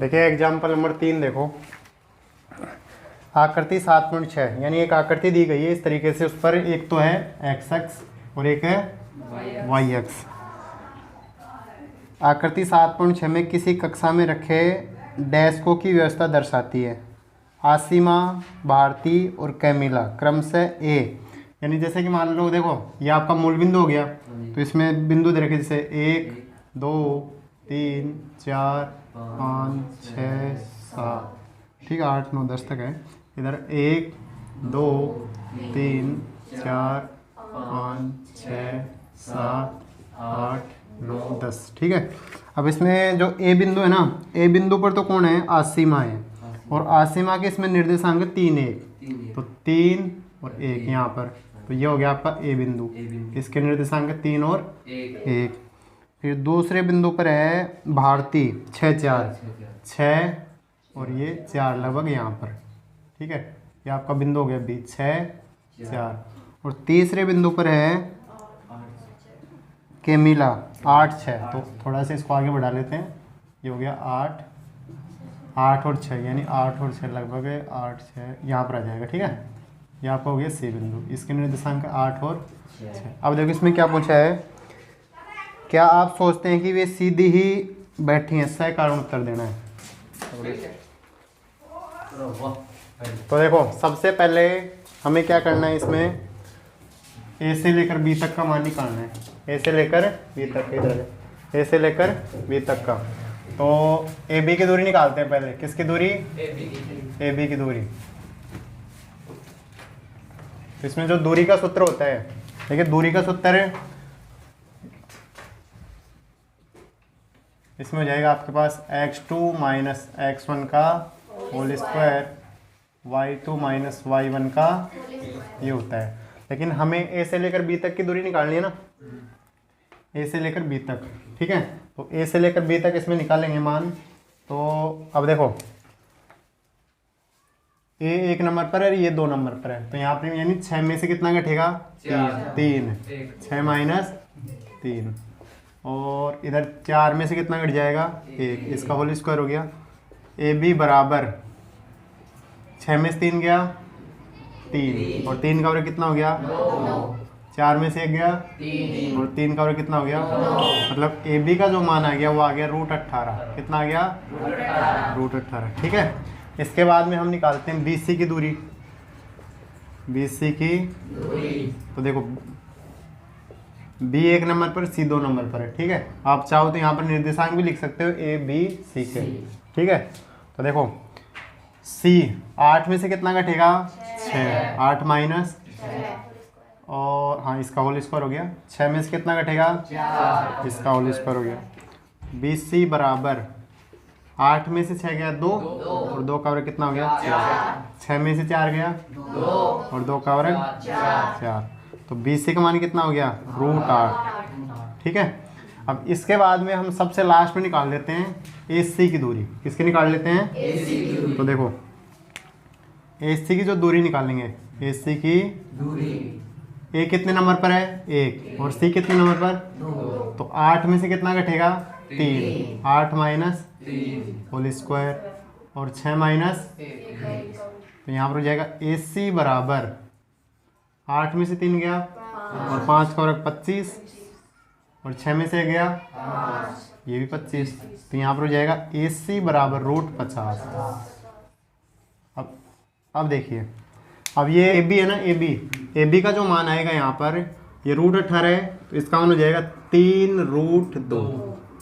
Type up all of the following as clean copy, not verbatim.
देखिए example number 3 देखो, आकृति 7.6 यानी एक आकृति दी गई है इस तरीके से, उस पर एक तो है एक्स अक्ष और एक है वाई अक्ष। आकृति 7.6 में किसी कक्षा में रखे डेस्कों की व्यवस्था दर्शाती है। आसिमा, भारती और कैमिला क्रमशः ए, यानी जैसे कि मान लो देखो ये आपका मूल बिंदु हो गया, तो इसमें बिंदु दे रखे जैसे 1 2 3 4 5 6 7, ठीक है 8 9 10 तक है। इधर 1 2 3 4 5 6 7 8 9 10, ठीक है। अब इसमें जो ए बिंदु है ना, ए बिंदु पर तो कौन है, आसिमा है, और आसिमा के इसमें निर्देशांक 3 1, तो 3 और 1 यहाँ पर, तो ये हो गया आपका ए बिंदु, इसके निर्देशांक 3 और 1। फिर दूसरे बिंदु पर है भारती 6 4 6 और ये 4 लगभग यहाँ पर, ठीक है, ये आपका बिंदु हो गया बी 6 4। और तीसरे बिंदु पर है कैमिला 8 6, तो थोड़ा सा इसको आगे बढ़ा लेते हैं, ये हो गया 8 और 6, यानी 8 और 6 लगभग 8 6 यहाँ पर आ जाएगा, ठीक है। ये आपका हो गया सी बिंदु, इसके निर्देशांक 8 और 6। अब देखो इसमें क्या पूछा है, क्या आप सोचते हैं कि वे सीधी ही बैठी हैं, सही कारण उत्तर देना है। तो देखो सबसे पहले हमें क्या करना है, इसमें ए से लेकर बी तक का मान निकालना है, ए से लेकर बी तक, इधर है ए से लेकर बी तक का। तो ए बी की दूरी निकालते हैं पहले, किसकी दूरी, ए बी की दूरी। तो इसमें जो दूरी का सूत्र होता है, देखिए दूरी का सूत्र है, इसमें हो जाएगा आपके पास x2 माइनस x1 का whole square, y2 minus y1 का, ये होता है। लेकिन हमें ए से लेकर बी तक की दूरी निकालनी है ना, ए से लेकर बी तक, ठीक है। तो ए से लेकर बी तक इसमें निकालेंगे मान। तो अब देखो ए 1 नंबर पर है, ये 2 नंबर पर है, तो यहाँ पर यानी 6 में से कितना घटेगा, 3 6 माइनस 3, और इधर 4 में से कितना घट जाएगा, 1, इसका होल स्क्वायर हो गया। ए बी बराबर 6 में से 3 गया 3, और 3 का वर्ग कितना हो गया 4 में से 1 गया 3, और 3 का वर्ग कितना हो गया, मतलब ए बी का जो मान आ गया वो आ गया √18, कितना आ गया √18, ठीक है। इसके बाद में हम निकालते हैं बी सी की दूरी, बी सी की दूरी। तो देखो बी 1 नंबर पर, सी 2 नंबर पर है, ठीक है। आप चाहो तो यहाँ पर निर्देशांक भी लिख सकते हो ए बी सी के, ठीक है। तो देखो सी 8 में से कितना घटेगा 6, 8 माइनस, और हाँ इसका होल स्क्वायर हो गया, 6 में से कितना घटेगा 4, इसका होल स्क्वायर हो गया। बी सी बराबर 8 में से 6 गया 2, और 2 का वर्ग कितना हो गया 4, 6 में से 4 गया 2, और 2 का वर्ग 4, तो बी सी का मान कितना हो गया √8, ठीक है। अब इसके बाद में हम सबसे लास्ट में निकाल लेते हैं ए सी की दूरी, किसकी निकाल लेते हैं, ए सी की दूरी। तो देखो ए सी की जो दूरी निकालेंगे, ए सी की दूरी, ए कितने नंबर पर है 1, और सी कितने नंबर पर 2, तो 8 में से कितना घटेगा 3, 8 माइनस होल स्क्वायर, और 6 माइनस 1, तो यहाँ पर हो जाएगा ए सी बराबर 8 में से 3 गया, और 5 का वर्ग 25, और 6 में से गया 5, ये भी 25, तो यहाँ पर हो जाएगा ए सी बराबर √50। अब देखिए, अब ये ए बी है ना, ए बी का जो मान आएगा यहाँ पर, ये √18 है, तो इसका मान हो जाएगा 3√2,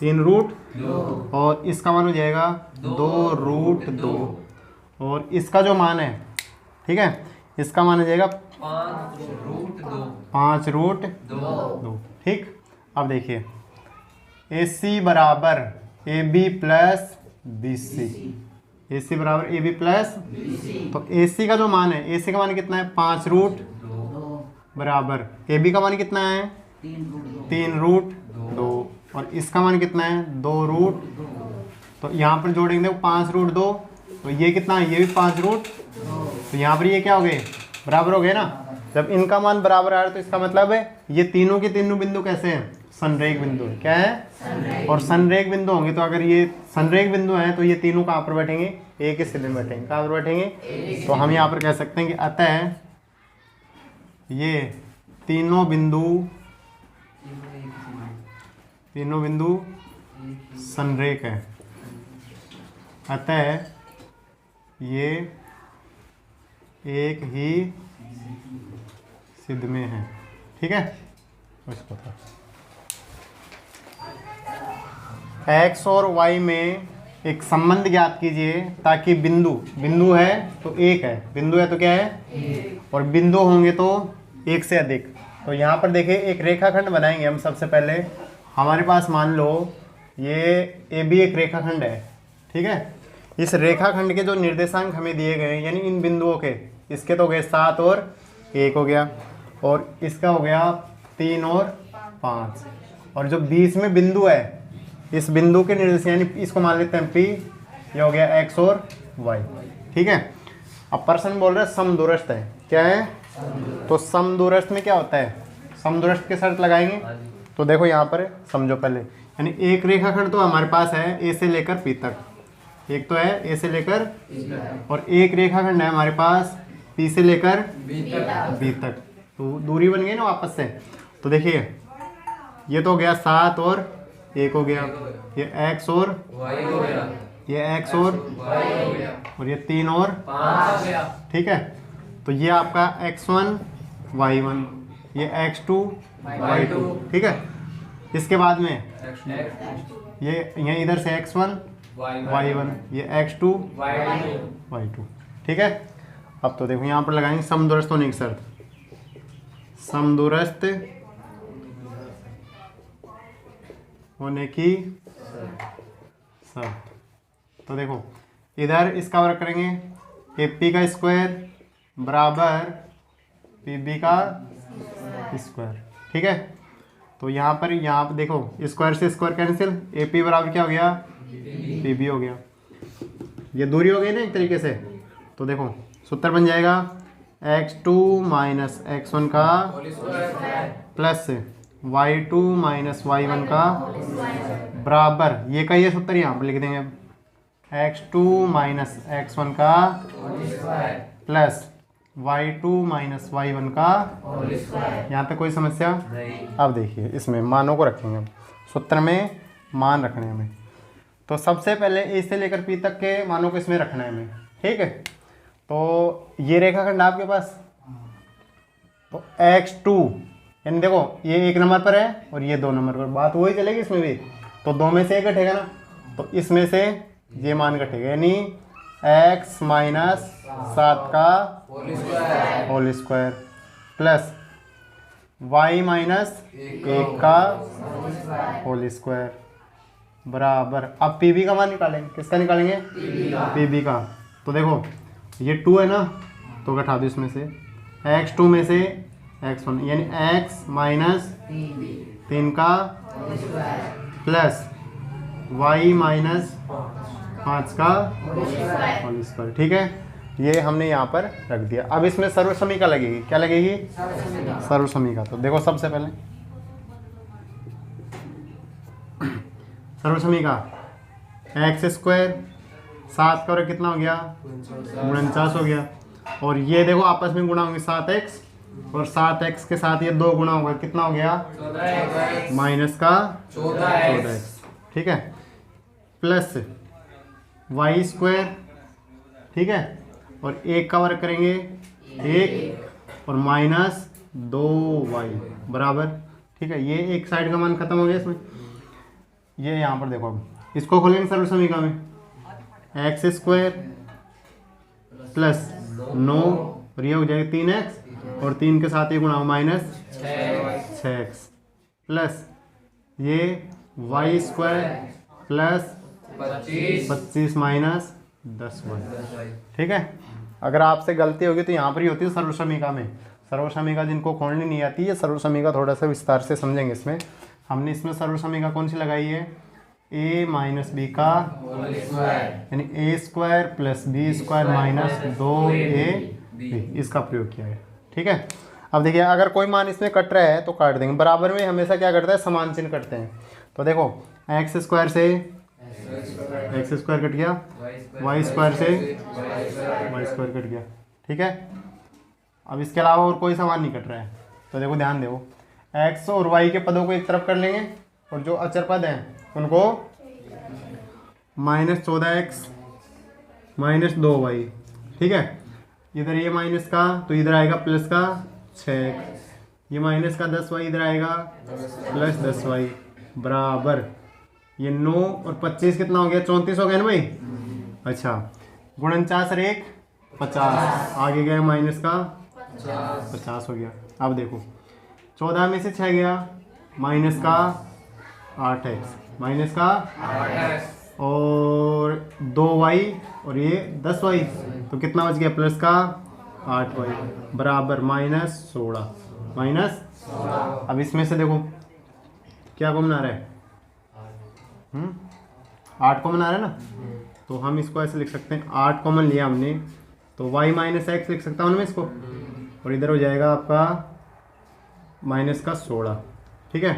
3√2, और इसका मान हो जाएगा 2√2, और इसका जो मान है, ठीक है, इसका मान हो जाएगा 5√2, ठीक। अब देखिए ए सी बराबर A B plus B C, A C बराबर ए बी प्लस, तो ए सी का जो मान है, ए सी का मान कितना है 5√2 बराबर ए बी का मान कितना है 3√2, और इसका मान कितना है 2√2, तो यहाँ पर जोड़ेंगे 5√2, तो ये कितना है, ये भी 5√2, तो यहाँ पर ये क्या हो गए, बराबर हो गए ना। जब इनका मान बराबर आ रहा है तो इसका मतलब है ये तीनों के तीनों बिंदु कैसे हैं, संरेख बिंदु है। क्या है? और संरेख बिंदु होंगे तो अगर ये संरेख बिंदु हैं तो ये तीनों कहाँ पर बैठेंगे? एक ही स्थिति में बैठेंगे। कहाँ पर बैठेंगे? तो हम यहाँ पर कह सकते हैं कि अतः ये तीनों बिंदु संरेख है। अतः ये एक ही सिद्ध में है। ठीक है, इसको था x और y में एक संबंध ज्ञात कीजिए ताकि बिंदु है तो एक है, बिंदु है तो क्या है, और बिंदु होंगे तो एक से अधिक। तो यहाँ पर देखिए एक रेखाखंड बनाएंगे हम। सबसे पहले हमारे पास मान लो ये ए बी एक रेखाखंड है। ठीक है, इस रेखाखंड के जो निर्देशांक हमें दिए गए हैं यानी इन बिंदुओं के, इसके तो हो गए 7 और 1 हो गया, और इसका हो गया 3 और 5, और जो बीच में बिंदु है इस बिंदु के निर्देश यानी इसको मान लेते हैं P, ये हो गया x और y। ठीक है, अब प्रश्न बोल रहे हैं समदूरस्थ है। क्या है? तो समदूरस्थ में क्या होता है? समदूरस्थ के शर्त लगाएंगे। तो देखो यहाँ पर समझो पहले, यानी एक रेखाखंड तो हमारे पास है A से लेकर P तक, एक तो है A से लेकर, और एक रेखाखंड है हमारे पास P से लेकर B तक। तो दूरी बन गई ना आपस से। तो देखिए ये तो हो गया 7 और 1 हो गया, ये x और y हो गया, ये x और y हो गया, और ये 3 और 5 हो गया। ठीक है, तो ये आपका x1 y1, ये x2 y2। ठीक है, इसके बाद में ये इधर से x1 y1, ये x2 y2। ठीक है, अब तो देखो यहाँ पर लगाएंगे समदूरस्थ होने की शर्त। समदूरस्थ होने की शर्त। तो देखो इधर इसका वर्ग करेंगे, AP का स्क्वायर बराबर PB का स्क्वायर। ठीक है, तो यहाँ पर देखो स्क्वायर से स्क्वायर कैंसिल, AP बराबर क्या हो गया? PB हो गया। ये दूरी हो गई ना एक तरीके से। तो देखो सूत्र बन जाएगा x2 माइनस x1 का प्लस y2 माइनस y1 का बराबर, ये का ये सूत्र यहाँ पर लिख देंगे x2 माइनस x1 का प्लस y2 माइनस y1 का। यहाँ तक कोई समस्या नहीं। अब देखिए इसमें मानों को रखेंगे हम, सूत्र में मान रखने हैं हमें। तो सबसे पहले A से लेकर P तक के मानों को इसमें रखना है हमें। ठीक है, तो ये रेखाखंड आपके पास, तो x2 यानी देखो ये 1 नंबर पर है और ये 2 नंबर पर, बात वही चलेगी इसमें भी। तो 2 में से 1 घटेगा ना, तो इसमें से ये मान घटेगा, यानी x माइनस 7 का whole square plus y minus 1 का होल स्क्वायर बराबर। अब PB का मान निकालेंगे। किसका निकालेंगे? PB का। तो देखो ये 2 है ना, तो घटा दो इसमें से x2 में से x1, यानी x माइनस 3 का प्लस y माइनस 5 का होल स्क्वायर। ठीक है, ये हमने यहाँ पर रख दिया। अब इसमें सर्वसमीका लगेगी। क्या लगेगी? सर्वसमीका। तो देखो सबसे पहले सर्वसमीका x स्क्वायर 7 का कितना हो गया? 49 हो गया, और ये देखो आपस में गुणा होंगे 7x, और 7x के साथ ये 2 गुणा होगा, कितना हो गया? 14x माइनस का 14x। ठीक है, प्लस y स्क्वायर। ठीक है, और 1 का वर्ग करेंगे 1 और माइनस 2y बराबर। ठीक है, ये एक साइड का मान खत्म हो गया इसमें। ये यहाँ पर देखो अब इसको खोलेंगे सर्वसमीका में, x स्क्वायर प्लस 9 और ये हो जाएगा 3x, और 3 के साथ ये गुणा माइनस 6x प्लस ये y square plus 25 minus 10y। ठीक है, अगर आपसे गलती होगी तो यहाँ पर ही होती है सर्वसमीका में। सर्वसमीका जिनको खोलनी नहीं आती है, सर्वसमीका थोड़ा सा विस्तार से समझेंगे इसमें। हमने इसमें सर्वसमीका कौन सी लगाई है? a माइनस बी का यानी a square plus B square minus 2ab, इसका प्रयोग किया है। ठीक है, अब देखिए अगर कोई मान इसमें कट रहा है तो काट देंगे, बराबर में हमेशा क्या करता है समान चिन्ह करते हैं। तो देखो एक्स स्क्वायर से एक्स स्क्वायर कट गया, वाई स्क्वायर से वाई स्क्वायर कट गया, ठीक है। अब इसके अलावा और कोई समान नहीं कट रहा है। तो देखो ध्यान दो, एक्स और वाई के पदों को एक तरफ कर लेंगे और जो अचर पद हैं उनको -14x -2y, ठीक है। इधर ये माइनस का तो इधर आएगा प्लस का 6x, ये माइनस का 10y इधर आएगा प्लस 10y बराबर ये 9 और 25 कितना हो गया 34 हो गया ना भाई। अच्छा 49 और 1 50, आगे गया माइनस का 50 हो गया। अब देखो 14 में से 6 गया माइनस का 8x, माइनस का 8x और 2y और ये 10y, तो कितना बच गया प्लस का 8y बराबर -16 -16। अब इसमें से देखो क्या कॉमन आ रहा है, 8 कॉमन आ रहा है ना, तो हम इसको ऐसे लिख सकते हैं 8 कॉमन लिया हमने तो y -x लिख सकता हूँ मैं इसको, और इधर हो जाएगा आपका माइनस का 16, ठीक है।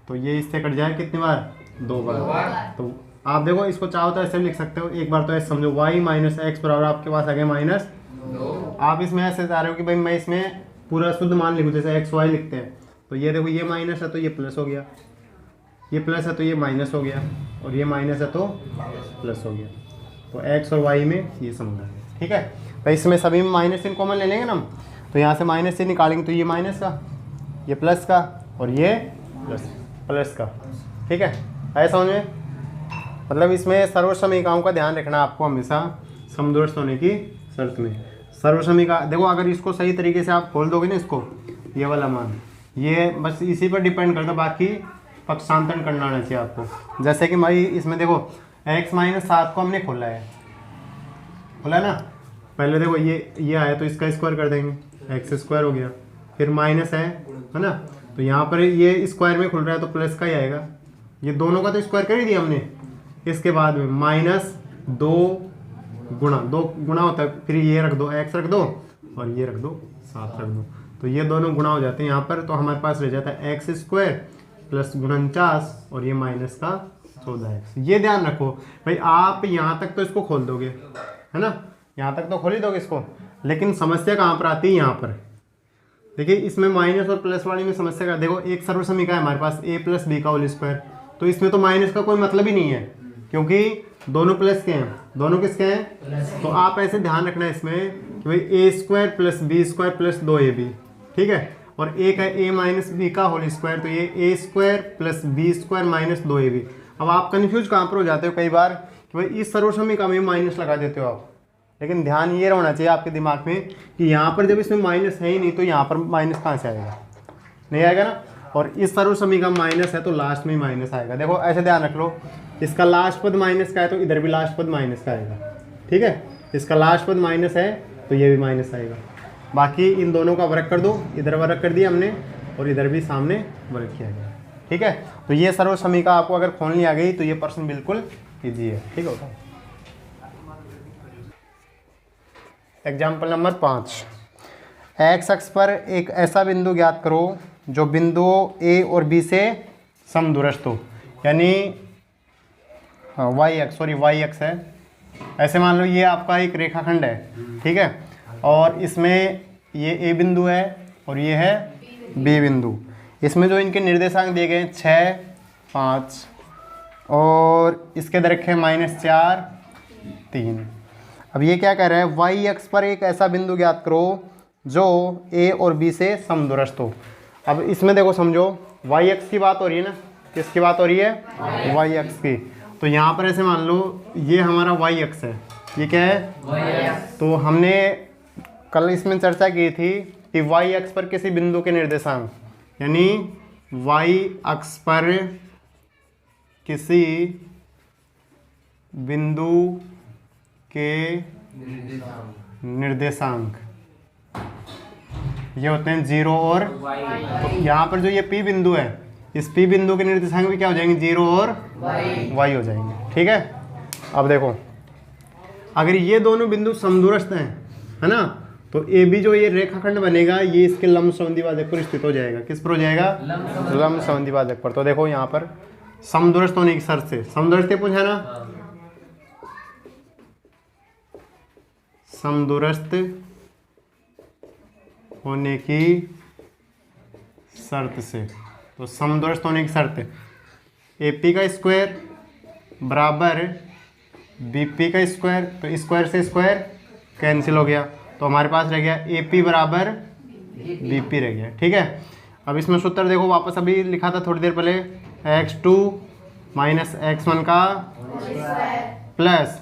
तो ये इससे कट जाए कितनी बार 2 बार। तो आप देखो इसको चाहो तो ऐसे भी लिख सकते हो, एक बार तो ऐसे समझो y -x बराबर आपके पास आ गया -2। आप इसमें ऐसे चाह रहे हो कि भाई मैं इसमें पूरा शुद्ध मान लिखूँ जैसे x y लिखते हैं, तो ये देखो ये माइनस है तो ये प्लस हो गया, ये प्लस है तो ये माइनस हो गया, और ये माइनस है तो प्लस हो गया। तो x और y में ये समझा है, ठीक है। तो इसमें सभी में माइनस इन कॉमन ले लेंगे ना हम, तो यहाँ से माइनस से निकालेंगे तो ये माइनस का, ये प्लस का और ये प्लस का, ठीक है। ऐसा समझ में, मतलब इसमें सर्वसमीकाओं का ध्यान रखना आपको हमेशा समदूरस्थ होने की शर्त में। सर्वसमीका देखो अगर इसको सही तरीके से आप खोल दोगे ना इसको, ये वाला मान ये बस इसी पर डिपेंड करता, बाकी पक्षांतरण करना आना चाहिए आपको। जैसे कि भाई इसमें देखो x -7 को हमने खोला है ना, पहले देखो ये आया तो इसका स्क्वायर कर देंगे, x स्क्वायर हो गया, फिर माइनस है ना, तो यहाँ पर ये स्क्वायर में खुल रहा है तो प्लस का ही आएगा, ये दोनों का तो स्क्वायर कर ही दिया हमने। इसके बाद में -2 गुणा होता है, फिर ये रख दो x रख दो और ये रख दो 7 रख दो, तो ये दोनों गुणा हो जाते हैं यहाँ पर, तो हमारे पास रह जाता है x स्क्वायर प्लस 49 और ये माइनस का 14x। ये ध्यान रखो भाई, आप यहाँ तक तो इसको खोल दोगे है ना, यहाँ तक तो खोल ही दोगे इसको, लेकिन समस्या कहाँ पर आती है यहाँ पर। देखिए इसमें माइनस और प्लस वाली में समस्या का देखो, एक सर्वसमीका है हमारे पास a + b का होल स्क्वायर, तो इसमें तो माइनस का कोई मतलब ही नहीं है क्योंकि दोनों प्लस के हैं, दोनों किसके हैं। तो आप ऐसे ध्यान रखना है इसमें कि भाई a² + b² + 2ab, ठीक है, और एक है a - b का होल स्क्वायर, तो ये a² + b² - 2ab। अब आप कन्फ्यूज कहाँ पर हो जाते हो कई बार कि भाई इस सर्वसमीका में माइनस लगा देते हो आप, लेकिन ध्यान ये होना चाहिए आपके दिमाग में कि यहाँ पर जब इसमें माइनस है ही नहीं तो यहाँ पर माइनस कहाँ से आएगा, नहीं आएगा ना। और इस सर्वसमीका में माइनस है तो लास्ट में माइनस आएगा। देखो ऐसे ध्यान रख लो, इसका लास्ट पद माइनस का है तो इधर भी लास्ट पद माइनस का आएगा, ठीक है। इसका लास्ट पद माइनस है तो ये भी माइनस आएगा। बाकी इन दोनों का वर्ग कर दो, इधर वर्ग कर दिया हमने और इधर भी सामने वर्ग किया गया, ठीक है। तो ये सर्वसमीका आपको अगर खोलनी आ गई तो ये प्रश्न बिल्कुल ईजी है, ठीक होता है। एग्जाम्पल नंबर 5, एक्स अक्ष पर एक ऐसा बिंदु ज्ञात करो जो बिंदुओं ए और बी से समदूरस्थ हो, यानी वाई अक्ष है। ऐसे मान लो ये आपका एक रेखाखंड है, ठीक है, और इसमें ये ए बिंदु है और ये है बी बिंदु। इसमें जो इनके निर्देशांक दिए गए 6, 5 और इसके दर रखे -4, 3। अब ये क्या कह रहा है, वाई अक्ष पर एक ऐसा बिंदु ज्ञात करो जो ए और बी से समदूरस्थ हो। अब इसमें देखो समझो वाई अक्ष की बात हो रही है ना, किसकी बात हो रही है, वाई अक्ष की। तो यहाँ पर ऐसे मान लो ये हमारा वाई अक्ष है, ये क्या है वाई अक्ष। तो हमने कल इसमें चर्चा की थी कि वाई अक्ष पर किसी बिंदु के निर्देशांक, यानी वाई अक्ष पर किसी बिंदु के निर्देशांक ये होते हैं 0 और तो यहाँ पर जो ये P बिंदु है, इस P बिंदु के निर्देशांक भी क्या हो जाएंगे, 0 और y हो जाएंगे, ठीक है। अब देखो अगर ये दोनों बिंदु समदूरस्थ हैं, है ना, तो ए बी जो ये रेखाखंड बनेगा ये इसके लंब संबंधी पर स्थित हो जाएगा। किस पर हो जाएगा? लंब संबंधी पर। तो देखो यहाँ पर समदूरस्थ होने की शर्त से, समदूरस्थ पूछा ना, समदूरस्थ होने की शर्त से, तो समदूरस्थ होने की शर्त AP का स्क्वायर बराबर BP का स्क्वायर, तो स्क्वायर से स्क्वायर कैंसिल हो गया, तो हमारे पास रह गया AP बराबर BP रह गया। ठीक है, अब इसमें सूत्र देखो वापस अभी लिखा था थोड़ी देर पहले, x2 माइनस x1 का प्लस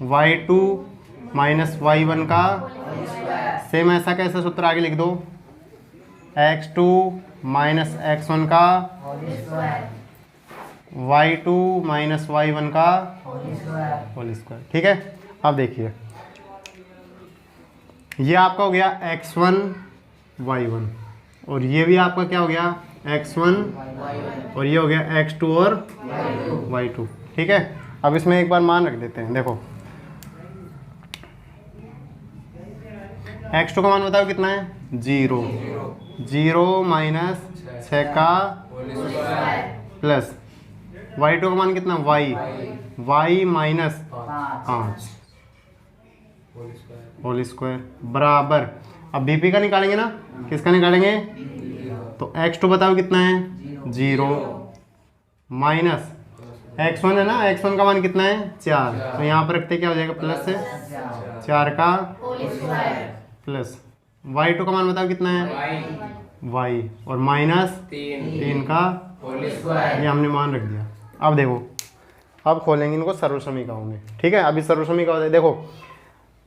y2 माइनस y1 का, सेम ऐसा कैसे सूत्र आगे लिख दो, x2 माइनस x1 का y2 माइनस y1 का होल स्क्वायर। ठीक है, अब देखिए ये आपका हो गया x1 y1 और ये भी आपका क्या हो गया x1 और ये हो गया x2 और y2। ठीक है, अब इसमें एक बार मान रख देते हैं। देखो x2 का मान बताओ कितना है, 0, 0 माइनस 6 का प्लस y2 का मान कितना, y माइनस 5 होल स्क्वायर बराबर, अब BP का निकालेंगे ना, किसका निकालेंगे, तो x2 बताओ कितना है, 0 माइनस x1 है ना, x1 का मान कितना है 4, तो यहाँ पर रखते क्या हो जाएगा प्लस से 4 का प्लस y2 का मान बताओ कितना है y और माइनस 3 का, ये हमने मान रख दिया। अब देखो अब खोलेंगे इनको सर्वसमीकरणों में। ठीक है, अभी सर्वसमीकरण होता है, देखो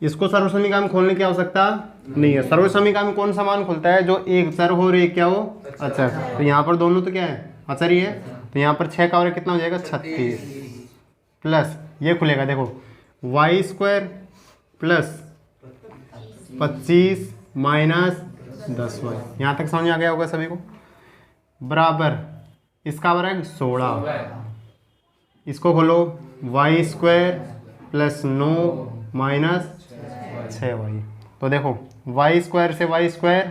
इसको सर्वसमीकरण में खोलने की आवश्यकता नहीं है। सर्वसमीकरण में कौन सा मान खुलता है, जो एक चर हो और एक क्या हो अचर। तो यहाँ पर दोनों तो क्या है अचर ही है, तो यहाँ पर 6 का और कितना हो जाएगा 36 प्लस ये खुलेगा देखो y square plus 25 minus 10y, यहाँ तक समझ आ गया होगा सभी को, बराबर इसका बराबर 16, इसको खोलो y square plus 9 minus 6y, तो देखो y स्क्वायर से y स्क्वायर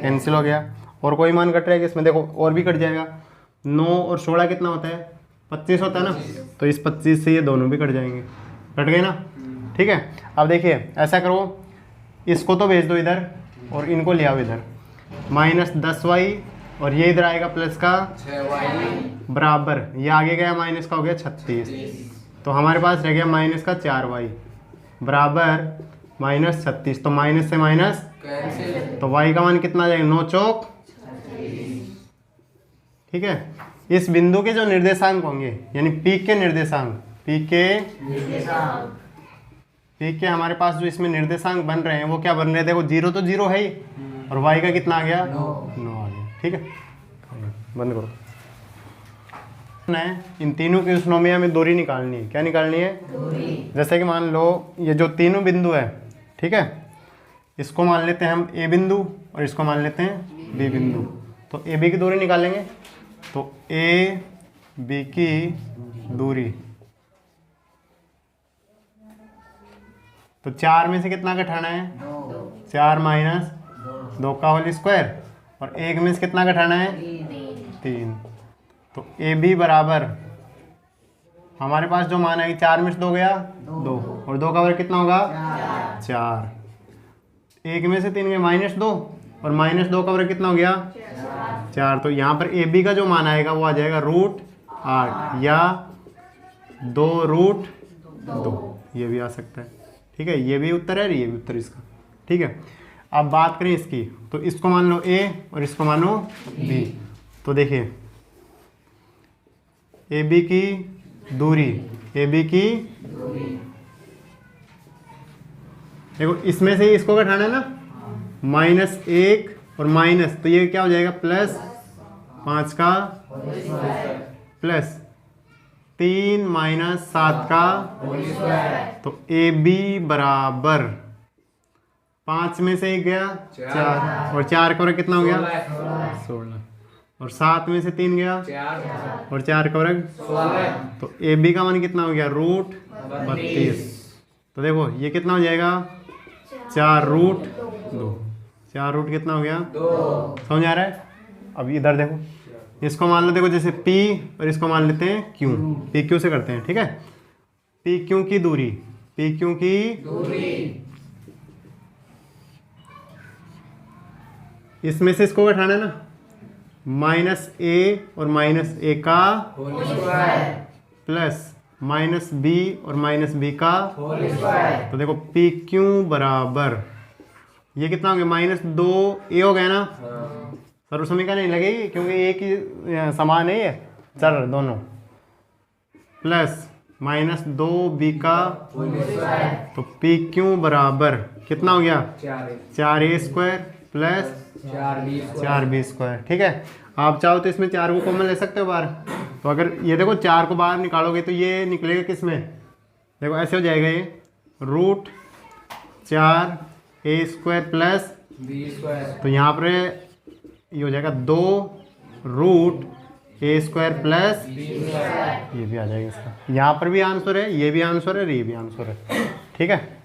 कैंसिल हो गया और कोई मान कट रहेगा इसमें, देखो और भी कट जाएगा, 9 और 16 कितना होता है 25 होता है ना, तो इस 25 से ये दोनों भी कट जाएंगे, कट गए ना। ठीक है, अब देखिए ऐसा करो, इसको तो भेज दो इधर और इनको ले आओ इधर, माइनस 10y और ये इधर आएगा प्लस का 6y बराबर, ये आगे गया माइनस का हो गया 36, तो हमारे पास रह गया माइनस का 4y बराबर माइनस 36, तो माइनस से माइनस तो y का मान कितना आ जाएगा 9 चौक। ठीक है, इस बिंदु के जो निर्देशांक होंगे यानी पीक के निर्देशांक, पीक के हमारे पास जो इसमें निर्देशांक बन रहे हैं वो क्या बन रहे हैं, देखो 0 तो 0 है ही और y का कितना आ गया 9 आ गया। ठीक है, बंद करो। इन तीनों की उसनों में हमें दूरी निकालनी है। क्या निकालनी है, दूरी। जैसे कि मान लो ये जो तीनों बिंदु है, ठीक है, इसको मान लेते हैं हम a बिंदु और इसको मान लेते हैं b बिंदु, तो a b की दूरी निकालेंगे, तो a b की दूरी, तो 4 में से कितना घटाना है 4 माइनस 2 का होल स्क्वायर और 1 में से कितना घटाना है 3, तो ए बी बराबर हमारे पास जो मान है 4 में से 2 गया 2 और 2 का वर्ग कितना होगा 4, 1 में से 3 गया माइनस 2 और माइनस 2 का वर्ग कितना हो गया 4, तो यहाँ पर ए बी का जो मान आएगा वो आ जाएगा √8 या 2√2, ये भी आ सकता है। ठीक है, ये भी उत्तर है, ये भी उत्तर इसका। ठीक है, अब बात करें इसकी, तो इसको मान लो a और इसको मानो b, तो देखिए ए बी की दूरी, ए बी की देखो इसमें से इसको घटाना है ना, -1 और माइनस, तो ये क्या हो जाएगा +5 का प्लस 3 माइनस 7 का, तो ए बी बराबर 5 में से 1 गया 4 और 4 का वर्ग कितना हो गया 16 और 7 में से 3 गया और 4 का वर्ग 16, तो ए बी का मान कितना हो गया √32, तो देखो ये कितना हो जाएगा 4 रूट 2। 4 रूट कितना हो गया 2। समझ आ रहा है। अब इधर देखो, इसको मान लो, देखो जैसे P और इसको मान लेते हैं Q। P Q से करते हैं, ठीक है। P Q की दूरी, P Q की दूरी, इसमें से इसको घटाना है ना, -a और -a का होल स्क्वायर प्लस -b और -b का होल स्क्वायर। तो देखो पी क्यू बराबर, ये कितना हो गया -2a हो गया ना। सर्व समीकरण नहीं लगेगी क्योंकि एक ही समान है ये चर दोनों, प्लस -2b का होल स्क्वायर। तो पी क्यू बराबर कितना हो गया 4a square plus 4b square, ठीक है। आप चाहो तो इसमें 4 को कॉमन ले सकते हो बाहर। तो अगर ये देखो 4 को बाहर निकालोगे तो ये निकलेगा किस में, देखो ऐसे हो जाएगा, ये root 4a square plus b square. तो यहाँ पर ये हो जाएगा 2 root a square plus b square, ये भी आ जाएगा इसका। यहाँ पर भी आंसर है, ये भी आंसर है, ये भी आंसर है, ठीक है।